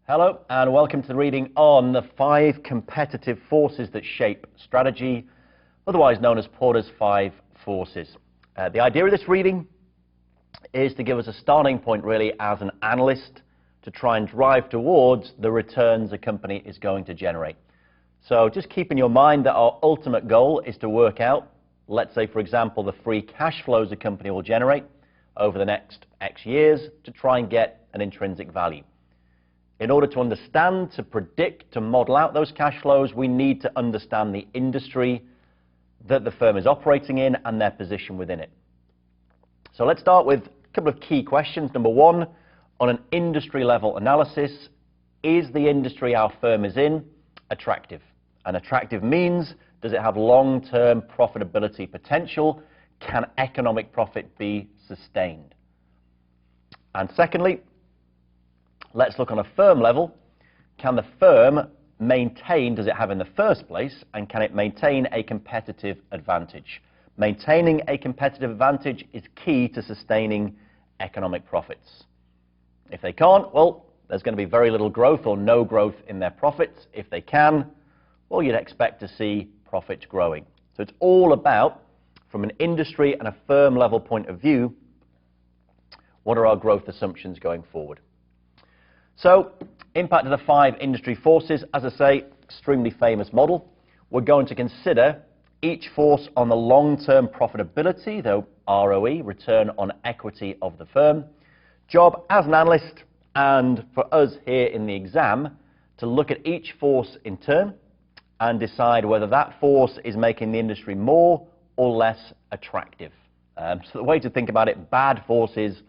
Hello and welcome to the reading on the 5 competitive forces that shape strategy, otherwise known as Porter's 5 forces. The idea of this reading is to give us a starting point really as an analyst to try and drive towards the returns a company is going to generate. So just keep in your mind that our ultimate goal is to work out, let's say for example, the free cash flows a company will generate over the next X years to try and get an intrinsic value. In order to understand, to predict, to model out those cash flows, we need to understand the industry that the firm is operating in and their position within it. So let's start with a couple of key questions. Number one, on an industry level analysis, is the industry our firm is in attractive? And attractive means, does it have long-term profitability potential? Can economic profit be sustained? And secondly, let's look on a firm level. Can the firm maintain, does it have in the first place, and can it maintain a competitive advantage? Maintaining a competitive advantage is key to sustaining economic profits. If they can't, well, there's going to be very little growth or no growth in their profits. If they can, well, you'd expect to see profits growing. So it's all about, from an industry and a firm level point of view, what are our growth assumptions going forward? So, impact of the 5 industry forces, as I say, extremely famous model. We're going to consider each force on the long-term profitability, the ROE, return on equity of the firm. Job as an analyst, and for us here in the exam, to look at each force in turn and decide whether that force is making the industry more or less attractive. So the way to think about it, bad forces,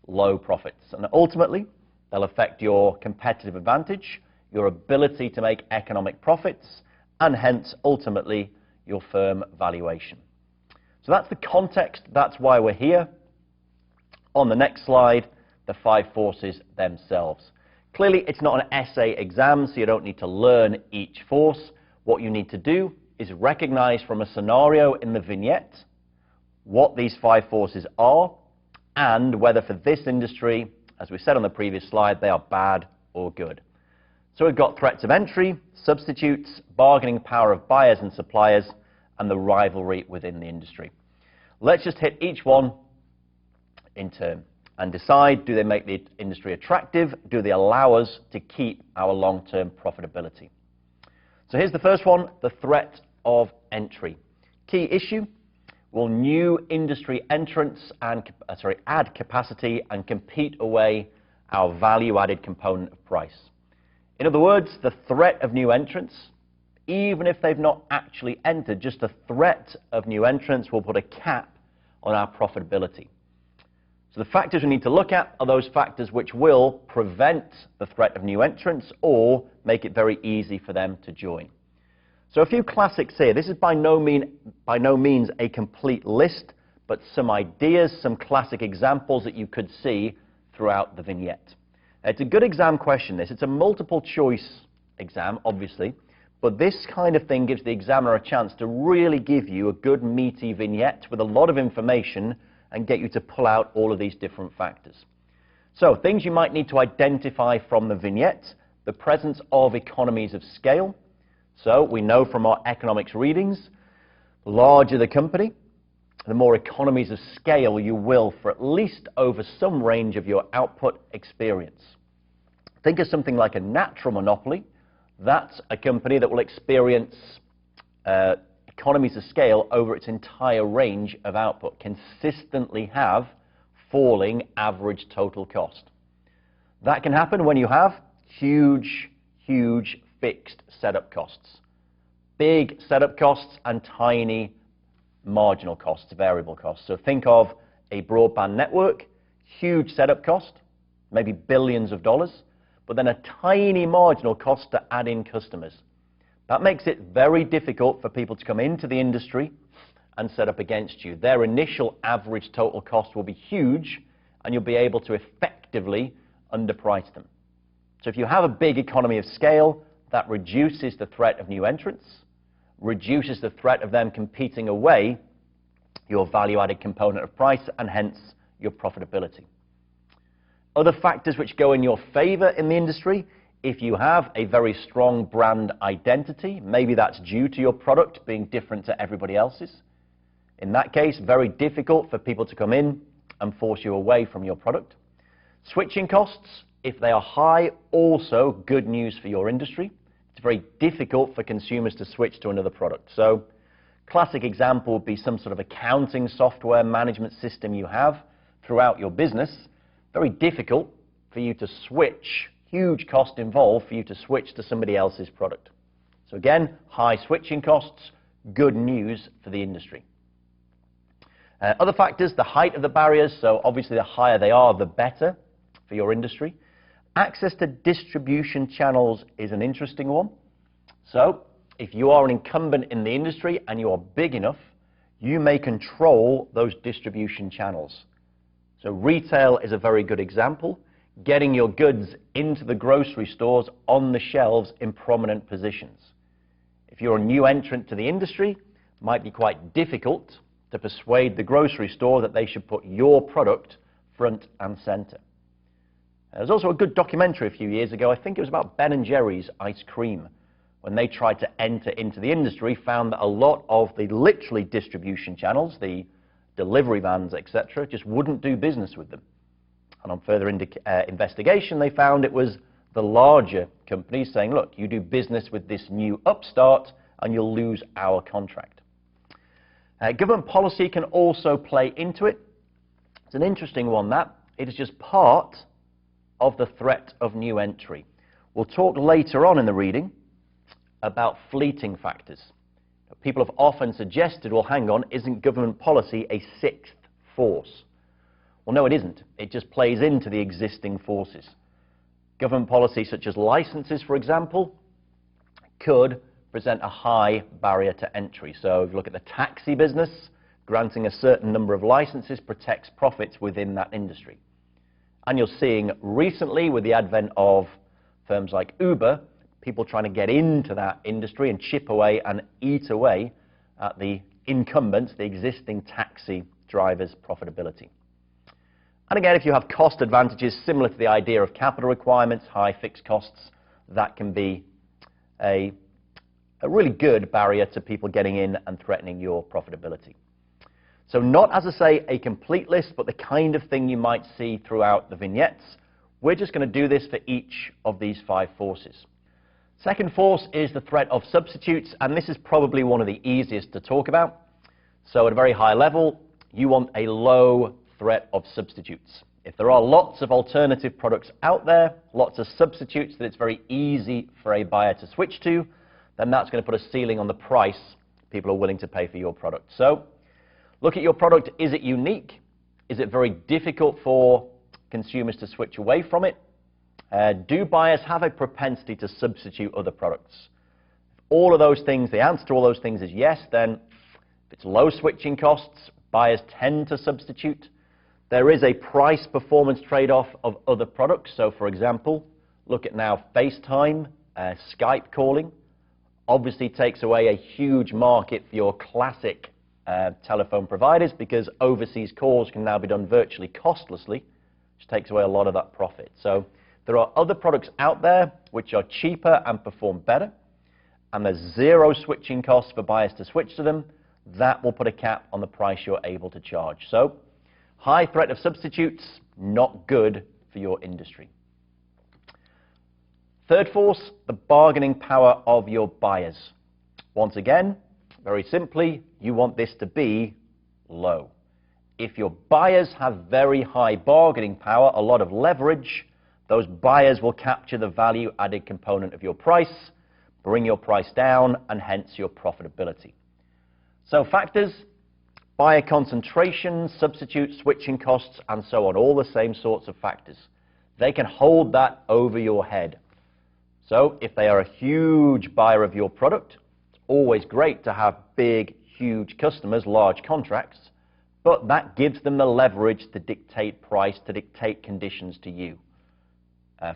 low profits. And ultimately, they'll affect your competitive advantage, your ability to make economic profits, and hence, ultimately, your firm valuation. So that's the context. That's why we're here. On the next slide, the 5 forces themselves. Clearly, it's not an essay exam, so you don't need to learn each force. What you need to do is recognize from a scenario in the vignette what these 5 forces are and whether for this industry, as we said on the previous slide, they are bad or good. So we've got threats of entry, substitutes, bargaining power of buyers and suppliers, and the rivalry within the industry. Let's just hit each one in turn and decide, do they make the industry attractive? Do they allow us to keep our long-term profitability? So here's the first one, the threat of entry. Key issue. Will new industry entrants and add capacity and compete away our value-added component of price? In other words, the threat of new entrants, even if they've not actually entered, just the threat of new entrants will put a cap on our profitability. So the factors we need to look at are those factors which will prevent the threat of new entrants or make it very easy for them to join. So a few classics here. This is by no means a complete list, but some ideas, some classic examples that you could see throughout the vignette. It's a good exam question, this. It's a multiple choice exam, obviously, but this kind of thing gives the examiner a chance to really give you a good meaty vignette with a lot of information and get you to pull out all of these different factors. So things you might need to identify from the vignette: the presence of economies of scale. So we know from our economics readings, the larger the company, the more economies of scale you will for at least over some range of your output experience. Think of something like a natural monopoly. That's a company that will experience economies of scale over its entire range of output, consistently have falling average total cost. That can happen when you have huge fixed setup costs. Big setup costs and tiny marginal costs, variable costs. So think of a broadband network, huge setup cost, maybe billions of dollars, but then a tiny marginal cost to add in customers. That makes it very difficult for people to come into the industry and set up against you. Their initial average total cost will be huge, and you'll be able to effectively underprice them. So if you have a big economy of scale, that reduces the threat of new entrants, reduces the threat of them competing away your value-added component of price, and hence your profitability. Other factors which go in your favor in the industry If you have a very strong brand identity, maybe that's due to your product being different to everybody else's. In that case, very difficult for people to come in and force you away from your product. Switching costs, if they are high, also good news for your industry. It's very difficult for consumers to switch to another product. So, classic example would be some sort of accounting software management system you have throughout your business. Very difficult for you to switch, huge cost involved for you to switch to somebody else's product. So again, high switching costs, good news for the industry. Other factors, the height of the barriers, so obviously the higher they are, the better for your industry. Access to distribution channels is an interesting one. So if you are an incumbent in the industry and you are big enough, you may control those distribution channels. So retail is a very good example, getting your goods into the grocery stores on the shelves in prominent positions. If you're a new entrant to the industry, it might be quite difficult to persuade the grocery store that they should put your product front and center. There's also a good documentary a few years ago, I think it was about Ben & Jerry's ice cream. When they tried to enter into the industry, found that a lot of the literally distribution channels, the delivery vans, etc., just wouldn't do business with them. And on further investigation, they found it was the larger companies saying, look, you do business with this new upstart and you'll lose our contract. Government policy can also play into it. It's an interesting one, that. It is just part of the threat of new entry. We'll talk later on in the reading about fleeting factors. People have often suggested, well, hang on, isn't government policy a sixth force? Well, no, it isn't. It just plays into the existing forces. Government policy such as licenses, for example, could present a high barrier to entry. So if you look at the taxi business, granting a certain number of licenses protects profits within that industry. And you're seeing recently, with the advent of firms like Uber, people trying to get into that industry and chip away and eat away at the incumbents, the existing taxi drivers' profitability. And again, if you have cost advantages similar to the idea of capital requirements, high fixed costs, that can be a really good barrier to people getting in and threatening your profitability. So not, as I say, a complete list, but the kind of thing you might see throughout the vignettes. We're just going to do this for each of these 5 forces. Second force is the threat of substitutes, and this is probably one of the easiest to talk about. So at a very high level, you want a low threat of substitutes. If there are lots of alternative products out there, lots of substitutes that it's very easy for a buyer to switch to, then that's going to put a ceiling on the price people are willing to pay for your product. So look at your product. Is it unique? Is it very difficult for consumers to switch away from it? Do buyers have a propensity to substitute other products? If all of those things, the answer to all those things is yes, then if it's low switching costs, buyers tend to substitute. There is a price-performance trade-off of other products. So, for example, look at now FaceTime, Skype calling. Obviously takes away a huge market for your classic telephone providers because overseas calls can now be done virtually costlessly, which takes away a lot of that profit. So there are other products out there which are cheaper and perform better, and there's zero switching costs for buyers to switch to them. That will put a cap on the price you're able to charge. So high threat of substitutes, not good for your industry. Third force, the bargaining power of your buyers. Once again, very simply, you want this to be low. If your buyers have very high bargaining power, a lot of leverage, those buyers will capture the value-added component of your price, bring your price down, and hence your profitability. So factors, buyer concentration, substitute switching costs, and so on, all the same sorts of factors. They can hold that over your head. So if they are a huge buyer of your product, it's always great to have big, huge customers, large contracts, but that gives them the leverage to dictate price, to dictate conditions to you.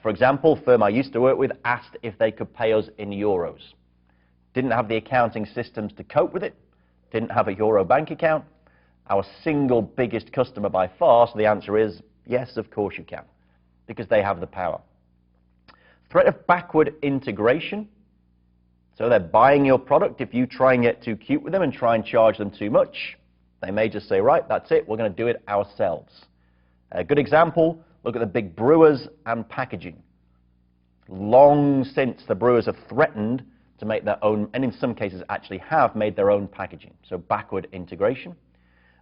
For example, a firm I used to work with asked if they could pay us in euros. Didn't have the accounting systems to cope with it, didn't have a euro bank account. Our single biggest customer by far, so the answer is yes, of course you can, because they have the power. Threat of backward integration. So they're buying your product. If you try and get too cute with them and try and charge them too much, they may just say, right, that's it, we're going to do it ourselves. A good example, look at the big brewers and packaging. Long since the brewers have threatened to make their own, and in some cases actually have made their own packaging. So backward integration.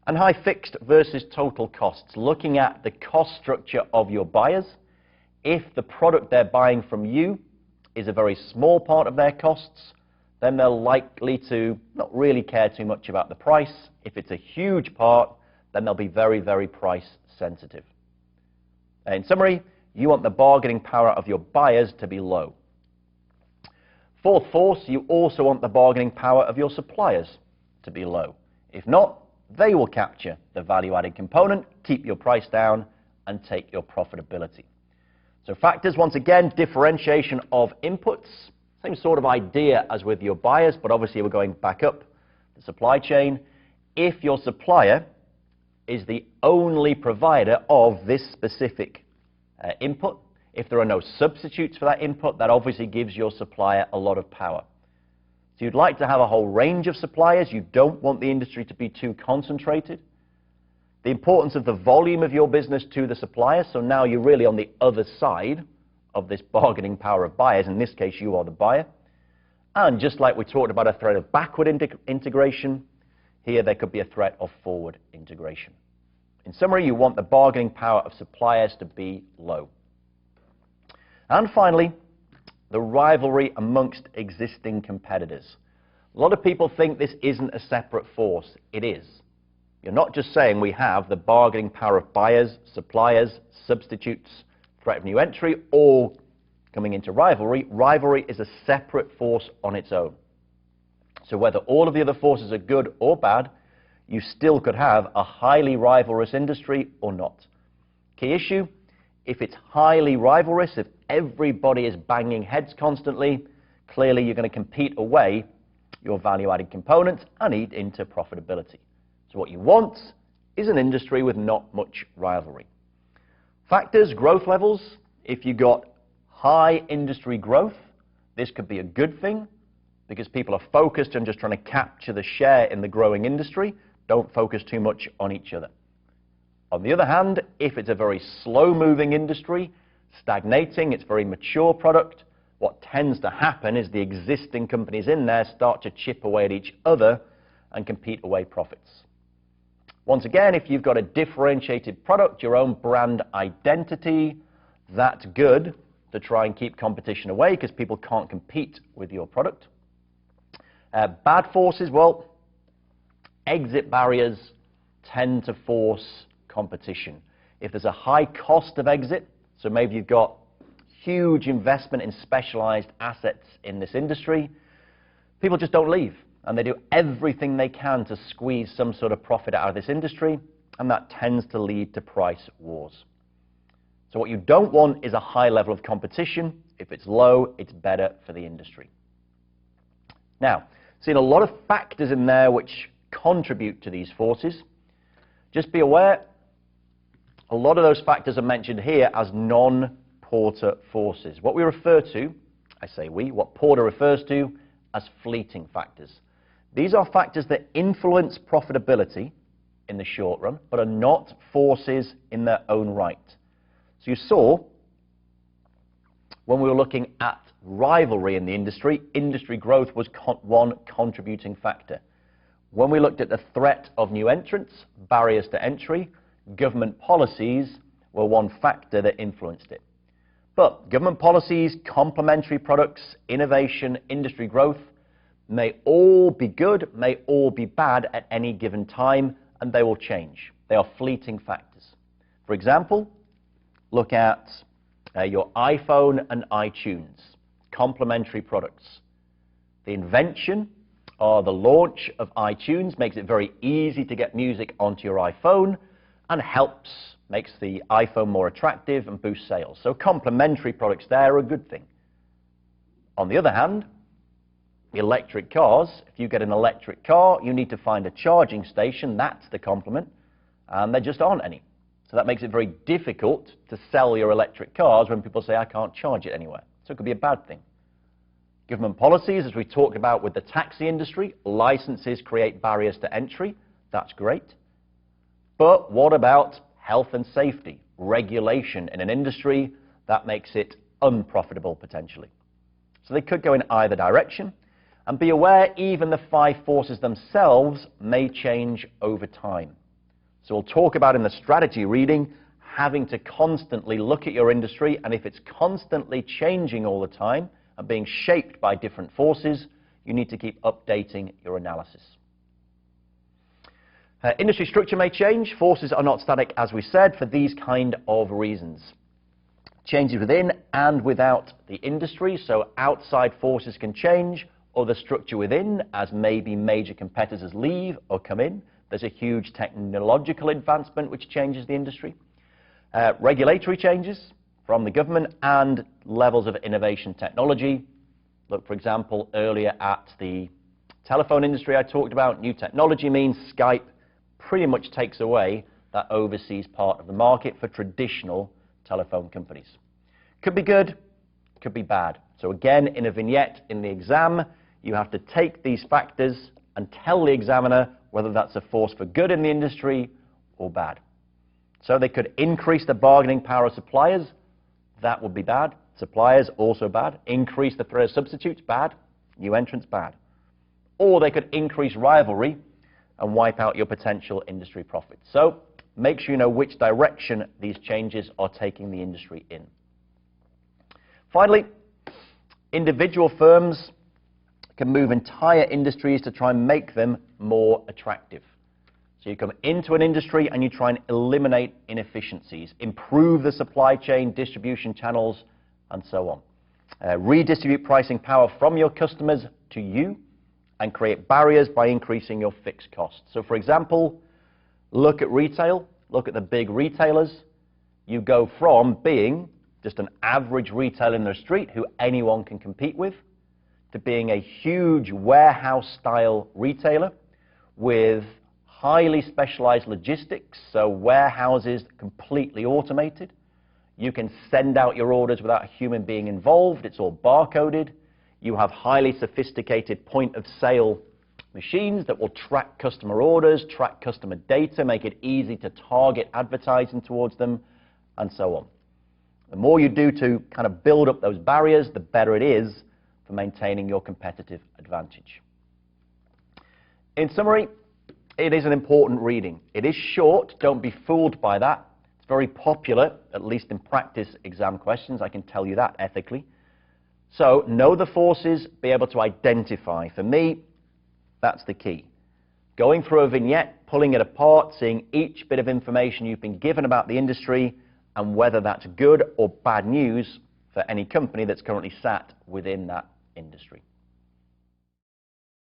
And high fixed versus total costs, looking at the cost structure of your buyers. If the product they're buying from you is a very small part of their costs, then they're likely to not really care too much about the price. If it's a huge part, then they'll be very, very price sensitive. In summary, you want the bargaining power of your buyers to be low. Fourth force, you also want the bargaining power of your suppliers to be low. If not, they will capture the value-added component, keep your price down, and take your profitability. So factors, once again, differentiation of inputs. Same sort of idea as with your buyers, but obviously we're going back up the supply chain. If your supplier is the only provider of this specific input, if there are no substitutes for that input, that obviously gives your supplier a lot of power. So you'd like to have a whole range of suppliers. You don't want the industry to be too concentrated. The importance of the volume of your business to the supplier, so now you're really on the other side of this bargaining power of buyers. In this case, you are the buyer. And just like we talked about a threat of backward integration, here there could be a threat of forward integration. In summary, you want the bargaining power of suppliers to be low. And finally, the rivalry amongst existing competitors. A lot of people think this isn't a separate force. It is. You're not just saying we have the bargaining power of buyers, suppliers, substitutes, threat of new entry, all coming into rivalry. Rivalry is a separate force on its own. So whether all of the other forces are good or bad, you still could have a highly rivalrous industry or not. Key issue, if it's highly rivalrous, if everybody is banging heads constantly, clearly you're going to compete away your value-added components and eat into profitability. So what you want is an industry with not much rivalry. Factors, growth levels. If you got high industry growth, this could be a good thing because people are focused on just trying to capture the share in the growing industry. Don't focus too much on each other. On the other hand, if it's a very slow-moving industry, stagnating, it's a very mature product, what tends to happen is the existing companies in there start to chip away at each other and compete away profits. Once again, if you've got a differentiated product, your own brand identity, that's good to try and keep competition away because people can't compete with your product. Bad forces, well, exit barriers tend to force competition. If there's a high cost of exit, so maybe you've got huge investment in specialized assets in this industry, people just don't leave. And they do everything they can to squeeze some sort of profit out of this industry, and that tends to lead to price wars. So what you don't want is a high level of competition. If it's low, it's better for the industry. Now, seen a lot of factors in there which contribute to these forces. Just be aware, a lot of those factors are mentioned here as non-Porter forces. What we refer to, I say we, what Porter refers to as fleeting factors. These are factors that influence profitability in the short run, but are not forces in their own right. So you saw, when we were looking at rivalry in the industry, industry growth was one contributing factor. When we looked at the threat of new entrants, barriers to entry, government policies were one factor that influenced it. But government policies, complementary products, innovation, industry growth may all be good, may all be bad at any given time, and they will change. They are fleeting factors. For example, look at your iPhone and iTunes, complementary products. The invention or the launch of iTunes makes it very easy to get music onto your iPhone and makes the iPhone more attractive and boosts sales. So complementary products there are a good thing. On the other hand, electric cars, if you get an electric car, you need to find a charging station, that's the complement, and there just aren't any. So that makes it very difficult to sell your electric cars when people say, I can't charge it anywhere. So it could be a bad thing. Government policies, as we talked about with the taxi industry, licenses create barriers to entry. That's great. But what about health and safety, regulation in an industry? That makes it unprofitable potentially. So they could go in either direction. And be aware, even the 5 forces themselves may change over time. So we'll talk about in the strategy reading, having to constantly look at your industry, and if it's constantly changing all the time and being shaped by different forces, you need to keep updating your analysis. Industry structure may change. Forces are not static, as we said, for these kind of reasons. Changes within and without the industry, so outside forces can change, or the structure within, as maybe major competitors leave or come in. There's a huge technological advancement which changes the industry. Regulatory changes from the government and levels of innovation technology. Look, for example, earlier at the telephone industry I talked about, new technology means Skype pretty much takes away that overseas part of the market for traditional telephone companies. Could be good, could be bad. So again, in a vignette in the exam, you have to take these factors and tell the examiner whether that's a force for good in the industry or bad. So they could increase the bargaining power of suppliers. That would be bad. Suppliers, also bad. Increase the threat of substitutes, bad. New entrants, bad. Or they could increase rivalry and wipe out your potential industry profits. So make sure you know which direction these changes are taking the industry in. Finally, individual firms can move entire industries to try and make them more attractive. So you come into an industry and you try and eliminate inefficiencies, improve the supply chain, distribution channels, and so on. Redistribute pricing power from your customers to you and create barriers by increasing your fixed costs. So for example, look at retail, look at the big retailers. You go from being just an average retailer in the street who anyone can compete with, to being a huge warehouse-style retailer with highly specialized logistics, so warehouses completely automated. You can send out your orders without a human being involved. It's all barcoded. You have highly sophisticated point-of-sale machines that will track customer orders, track customer data, make it easy to target advertising towards them, and so on. The more you do to kind of build up those barriers, the better it is for maintaining your competitive advantage. In summary, it is an important reading. It is short. Don't be fooled by that. It's very popular, at least in practice exam questions. I can tell you that ethically. So know the forces, be able to identify. For me, that's the key. Going through a vignette, pulling it apart, seeing each bit of information you've been given about the industry and whether that's good or bad news for any company that's currently sat within that industry.